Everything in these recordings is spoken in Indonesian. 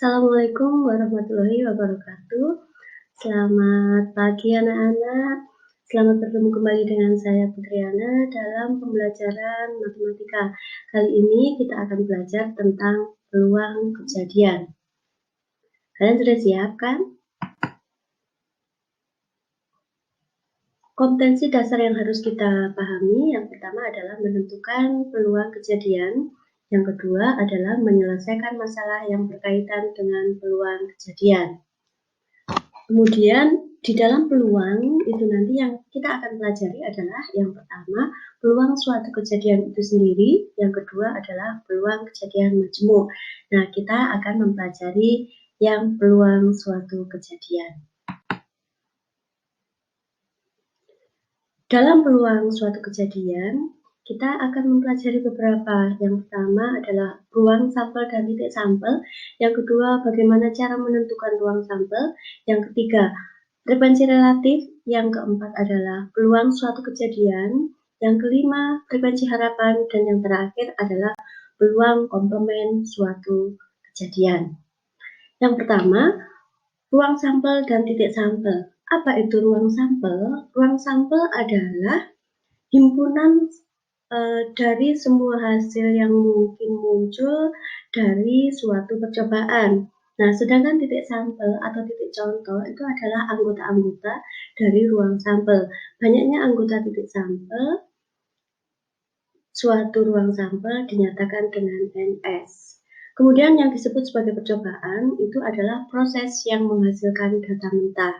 Assalamualaikum warahmatullahi wabarakatuh. Selamat pagi anak-anak. Selamat bertemu kembali dengan saya Putriana dalam pembelajaran matematika. Kali ini kita akan belajar tentang peluang kejadian. Kalian sudah siap kan? Kompetensi dasar yang harus kita pahami, yang pertama adalah menentukan peluang kejadian. Yang kedua adalah menyelesaikan masalah yang berkaitan dengan peluang kejadian. Kemudian di dalam peluang itu nanti yang kita akan pelajari adalah yang pertama peluang suatu kejadian itu sendiri, yang kedua adalah peluang kejadian majmuk. Nah, kita akan mempelajari yang peluang suatu kejadian. Dalam peluang suatu kejadian, kita akan mempelajari beberapa. Yang pertama adalah ruang sampel dan titik sampel. Yang kedua, bagaimana cara menentukan ruang sampel. Yang ketiga, frekuensi relatif. Yang keempat adalah peluang suatu kejadian. Yang kelima, frekuensi harapan. Dan yang terakhir adalah peluang komplement suatu kejadian. Yang pertama, ruang sampel dan titik sampel. Apa itu ruang sampel? Ruang sampel adalah himpunan dari semua hasil yang mungkin muncul dari suatu percobaan. Nah, sedangkan titik sampel atau titik contoh itu adalah anggota-anggota dari ruang sampel. Banyaknya anggota titik sampel, suatu ruang sampel dinyatakan dengan NS. Kemudian yang disebut sebagai percobaan itu adalah proses yang menghasilkan data mentah.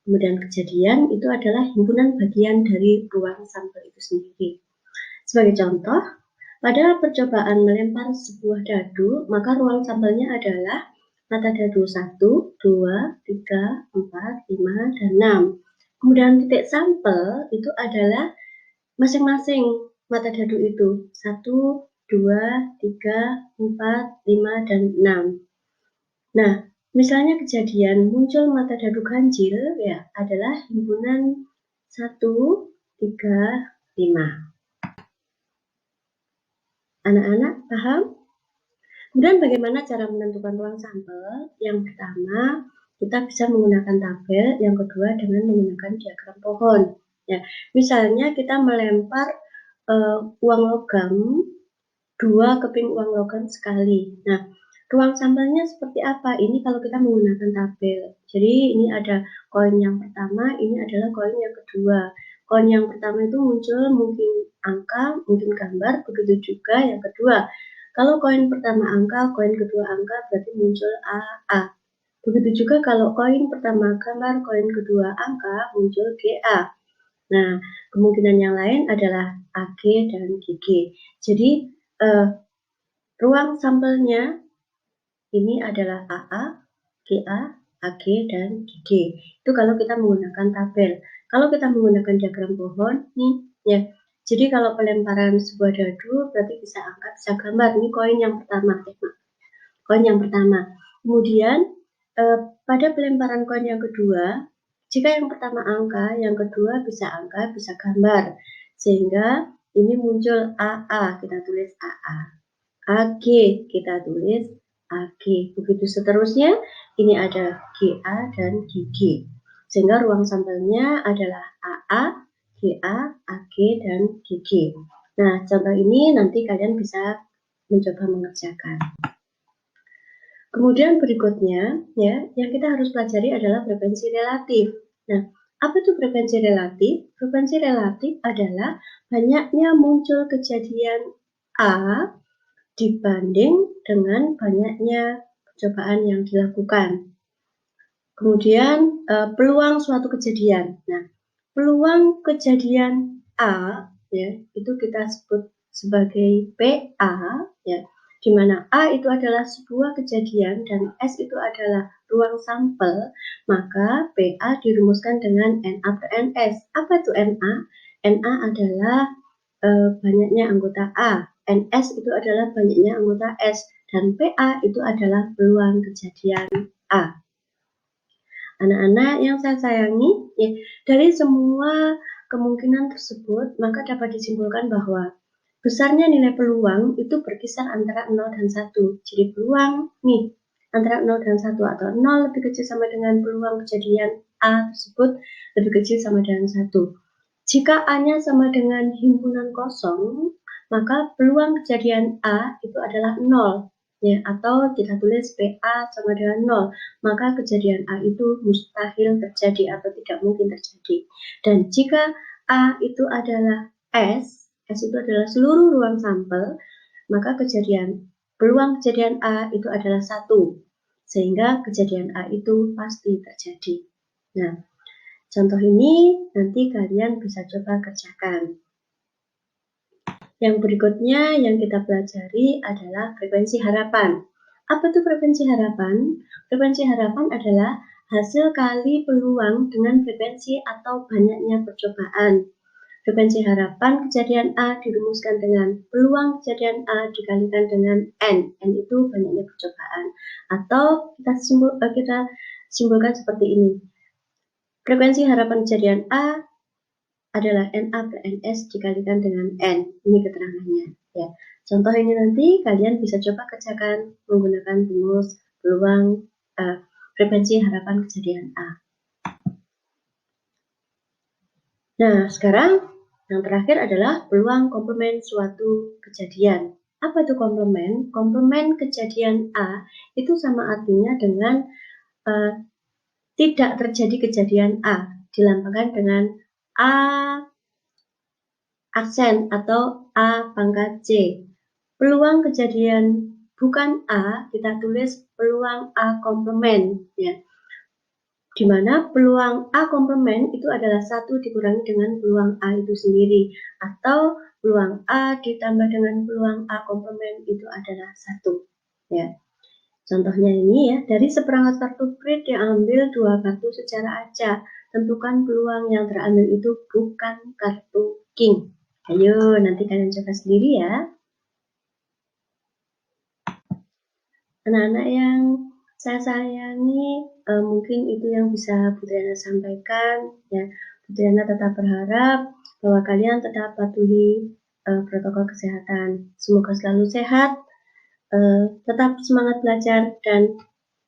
Kemudian kejadian itu adalah himpunan bagian dari ruang sampel itu sendiri. Sebagai contoh, pada percobaan melempar sebuah dadu, maka ruang sampelnya adalah mata dadu 1, 2, 3, 4, 5, dan 6. Kemudian titik sampel itu adalah masing-masing mata dadu itu 1, 2, 3, 4, 5, dan 6. Nah, misalnya kejadian muncul mata dadu ganjil ya adalah himpunan 1, 3, 5. Anak-anak paham? Kemudian bagaimana cara menentukan ruang sampel? Yang pertama, kita bisa menggunakan tabel, yang kedua dengan menggunakan diagram pohon. Ya, misalnya kita melempar uang logam, 2 keping uang logam sekali. Nah, ruang sampelnya seperti apa? Ini kalau kita menggunakan tabel. Jadi ini ada koin yang pertama, ini adalah koin yang kedua. Koin yang pertama itu muncul mungkin angka, mungkin gambar, begitu juga yang kedua. Kalau koin pertama angka, koin kedua angka, berarti muncul AA. Begitu juga kalau koin pertama gambar, koin kedua angka, muncul GA. Nah, kemungkinan yang lain adalah AG dan GG. Jadi, ruang sampelnya ini adalah AA, GA, AG, dan GG. Itu kalau kita menggunakan tabel. Kalau kita menggunakan diagram pohon, nih ya. Jadi kalau pelemparan sebuah dadu berarti bisa angka, bisa gambar. Ini koin yang pertama, koin yang pertama. Kemudian pada pelemparan koin yang kedua, jika yang pertama angka, yang kedua bisa angka, bisa gambar. Sehingga ini muncul AA, kita tulis AA. AG, kita tulis AG. Begitu seterusnya, ini ada GA dan GG. Sehingga ruang sampelnya adalah AA, GA, AG, dan GG. Nah, contoh ini nanti kalian bisa mencoba mengerjakan. Kemudian berikutnya, ya, yang kita harus pelajari adalah frekuensi relatif. Nah, apa itu frekuensi relatif? Frekuensi relatif adalah banyaknya muncul kejadian A dibanding dengan banyaknya percobaan yang dilakukan. Kemudian peluang suatu kejadian. Nah, peluang kejadian A ya, itu kita sebut sebagai PA ya, di mana A itu adalah sebuah kejadian dan S itu adalah ruang sampel, maka PA dirumuskan dengan NA per NS. Apa itu NA? NA adalah banyaknya anggota A, NS itu adalah banyaknya anggota S, dan PA itu adalah peluang kejadian A. Anak-anak yang saya sayangi, ya, dari semua kemungkinan tersebut, maka dapat disimpulkan bahwa besarnya nilai peluang itu berkisar antara 0 dan 1. Jadi peluang, nih, antara 0 dan 1 atau 0 lebih kecil sama dengan peluang kejadian A tersebut lebih kecil sama dengan 1. Jika A-nya sama dengan himpunan kosong, maka peluang kejadian A itu adalah 0. Ya, atau kita tulis PA sama dengan 0, maka kejadian A itu mustahil terjadi atau tidak mungkin terjadi. Dan jika A itu adalah S itu adalah seluruh ruang sampel, maka peluang kejadian A itu adalah 1, sehingga kejadian A itu pasti terjadi. Nah, contoh ini nanti kalian bisa coba kerjakan. Yang berikutnya yang kita pelajari adalah frekuensi harapan. Apa itu frekuensi harapan? Frekuensi harapan adalah hasil kali peluang dengan frekuensi atau banyaknya percobaan. Frekuensi harapan kejadian A dirumuskan dengan peluang kejadian A dikalikan dengan N. N itu banyaknya percobaan. Atau kita simpulkan seperti ini. Frekuensi harapan kejadian A adalah NA per NS dikalikan dengan N. Ini keterangannya. Ya. Contoh ini nanti kalian bisa coba kerjakan menggunakan rumus peluang frekuensi harapan kejadian A. Nah, sekarang yang terakhir adalah peluang komplement suatu kejadian. Apa itu komplement? Komplement kejadian A itu sama artinya dengan tidak terjadi kejadian A, dilambangkan dengan A aksen atau A pangkat C. Peluang kejadian bukan A, kita tulis peluang A komplement. Ya. Di mana peluang A komplement itu adalah 1 dikurangi dengan peluang A itu sendiri, atau peluang A ditambah dengan peluang A komplement itu adalah 1. Ya. Contohnya ini ya, dari seperangkat kartu kredit diambil 2 kartu secara acak. Tentukan peluang yang terambil itu bukan kartu king. Ayo, nanti kalian coba sendiri ya. Anak-anak yang saya sayangi, mungkin itu yang bisa Bu Triana sampaikan. Ya, Bu Triana tetap berharap bahwa kalian tetap patuhi protokol kesehatan. Semoga selalu sehat, tetap semangat belajar, dan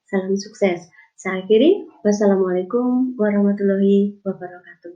salam sukses. Saya akhiri. Wassalamualaikum warahmatullahi wabarakatuh.